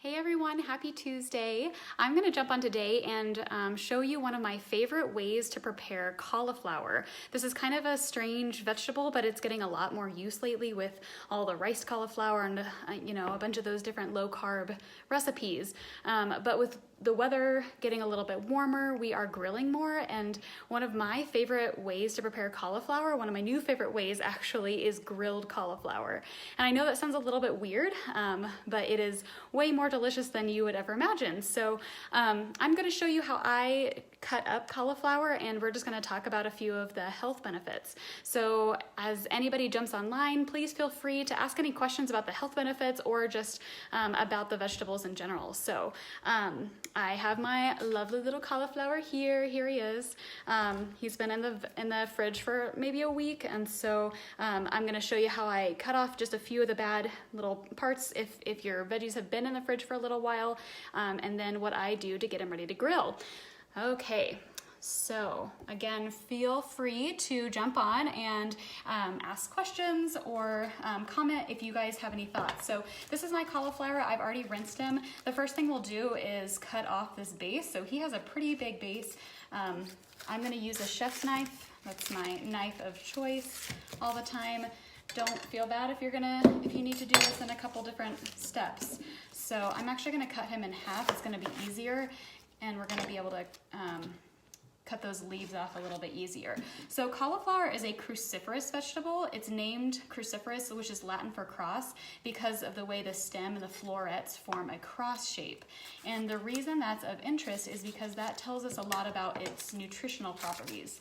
Hey everyone, happy Tuesday. I'm gonna jump on today and show you one of my favorite ways to prepare cauliflower. This is kind of a strange vegetable, but it's getting a lot more use lately with all the rice cauliflower and a bunch of those different low carb recipes. But with the weather getting a little bit warmer, we are grilling more, and one of my favorite ways to prepare cauliflower, one of my new favorite ways actually, is grilled cauliflower. And I know that sounds a little bit weird, but it is way more delicious than you would ever imagine. So I'm gonna show you how I cut up cauliflower, and we're just gonna talk about a few of the health benefits. So as anybody jumps online, please feel free to ask any questions about the health benefits or just about the vegetables in general. So I have my lovely little cauliflower here. Here he is. He's been in the fridge for maybe a week, and so I'm gonna show you how I cut off just a few of the bad little parts if your veggies have been in the fridge for a little while, and then what I do to get them ready to grill. Okay. So again, feel free to jump on and ask questions or comment if you guys have any thoughts. So this is my cauliflower. I've already rinsed him. The first thing we'll do is cut off this base. So he has a pretty big base. I'm gonna use a chef's knife. That's my knife of choice all the time. Don't feel bad if you need to do this in a couple different steps. So I'm actually gonna cut him in half. It's gonna be easier, and we're gonna be able to cut those leaves off a little bit easier. So cauliflower is a cruciferous vegetable. It's named cruciferous, which is Latin for cross, because of the way the stem and the florets form a cross shape. And the reason that's of interest is because that tells us a lot about its nutritional properties.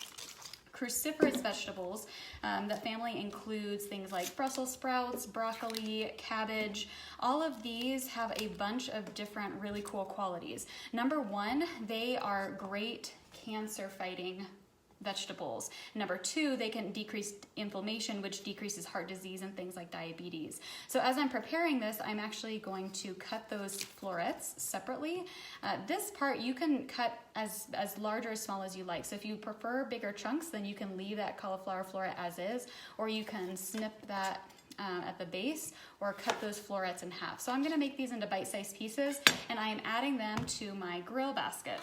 Cruciferous vegetables, the family includes things like Brussels sprouts, broccoli, cabbage. All of these have a bunch of different really cool qualities. Number one, they are great cancer-fighting vegetables. Number two, they can decrease inflammation, which decreases heart disease and things like diabetes. So as I'm preparing this, I'm actually going to cut those florets separately. This part you can cut as large or as small as you like. So if you prefer bigger chunks, then you can leave that cauliflower floret as is, or you can snip that at the base or cut those florets in half. So I'm gonna make these into bite-sized pieces, and I am adding them to my grill basket.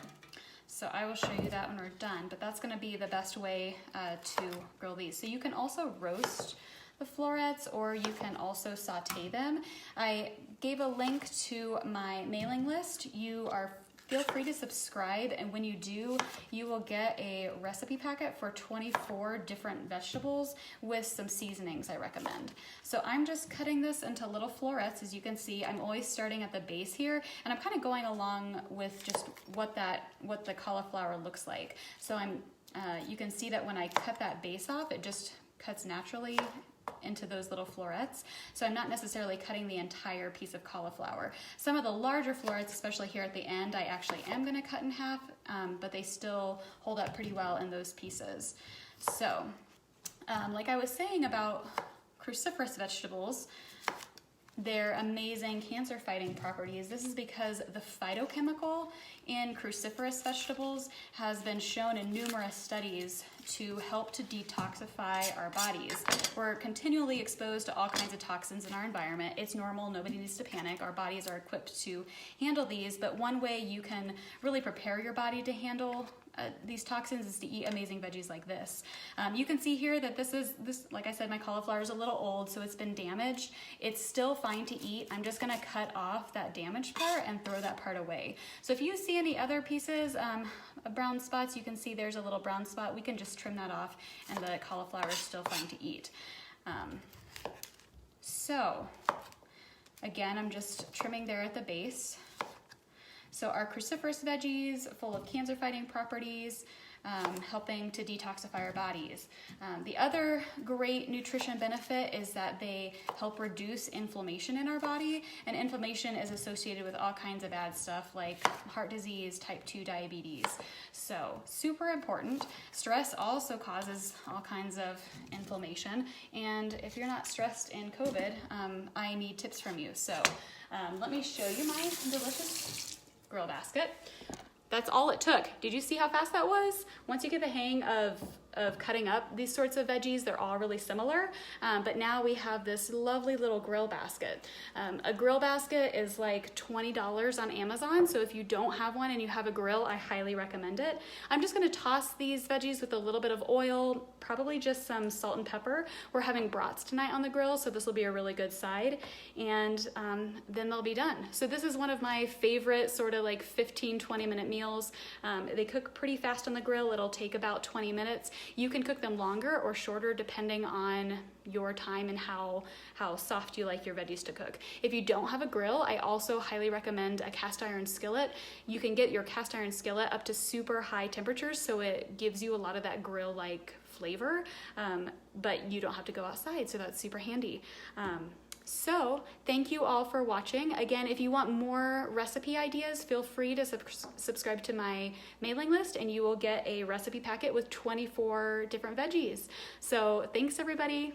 So I will show you that when we're done, but that's gonna be the best way to grill these. So you can also roast the florets, or you can also saute them. I gave a link to my mailing list. Feel free to subscribe, and when you do, you will get a recipe packet for 24 different vegetables with some seasonings I recommend. So I'm just cutting this into little florets. As you can see, I'm always starting at the base here, and I'm kind of going along with just what the cauliflower looks like. So you can see that when I cut that base off, it just cuts naturally into those little florets. So I'm not necessarily cutting the entire piece of cauliflower. Some of the larger florets, especially here at the end, I actually am gonna cut in half, but they still hold up pretty well in those pieces. So, like I was saying about cruciferous vegetables, their amazing cancer-fighting properties. This is because the phytochemical in cruciferous vegetables has been shown in numerous studies to help to detoxify our bodies. We're continually exposed to all kinds of toxins in our environment. It's normal, nobody needs to panic. Our bodies are equipped to handle these, but one way you can really prepare your body to handle these toxins is to eat amazing veggies like this. You can see here that this, like I said, my cauliflower is a little old, so it's been damaged. It's still fine to eat. I'm just gonna cut off that damaged part and throw that part away. So if you see any other pieces, brown spots, you can see there's a little brown spot. We can just trim that off, and the cauliflower is still fine to eat. So again, I'm just trimming there at the base. So our cruciferous veggies, full of cancer-fighting properties, helping to detoxify our bodies. The other great nutrition benefit is that they help reduce inflammation in our body, and inflammation is associated with all kinds of bad stuff like heart disease, type 2 diabetes. So super important. Stress also causes all kinds of inflammation, and if you're not stressed in COVID, I need tips from you. So let me show you my delicious grill basket. That's all it took. Did you see how fast that was? Once you get the hang of of cutting up these sorts of veggies. They're all really similar, but now we have this lovely little grill basket. A grill basket is like $20 on Amazon, so if you don't have one and you have a grill, I highly recommend it. I'm just gonna toss these veggies with a little bit of oil, probably just some salt and pepper. We're having brats tonight on the grill, so this will be a really good side, and then they'll be done. So this is one of my favorite sort of like 15-20 minute meals. They cook pretty fast on the grill. It'll take about 20 minutes. You can cook them longer or shorter depending on your time and how soft you like your veggies to cook. If you don't have a grill, I also highly recommend a cast iron skillet. You can get your cast iron skillet up to super high temperatures, so it gives you a lot of that grill-like flavor, but you don't have to go outside, so that's super handy. So thank you all for watching. Again, if you want more recipe ideas, feel free to subscribe to my mailing list and you will get a recipe packet with 24 different veggies. So thanks everybody.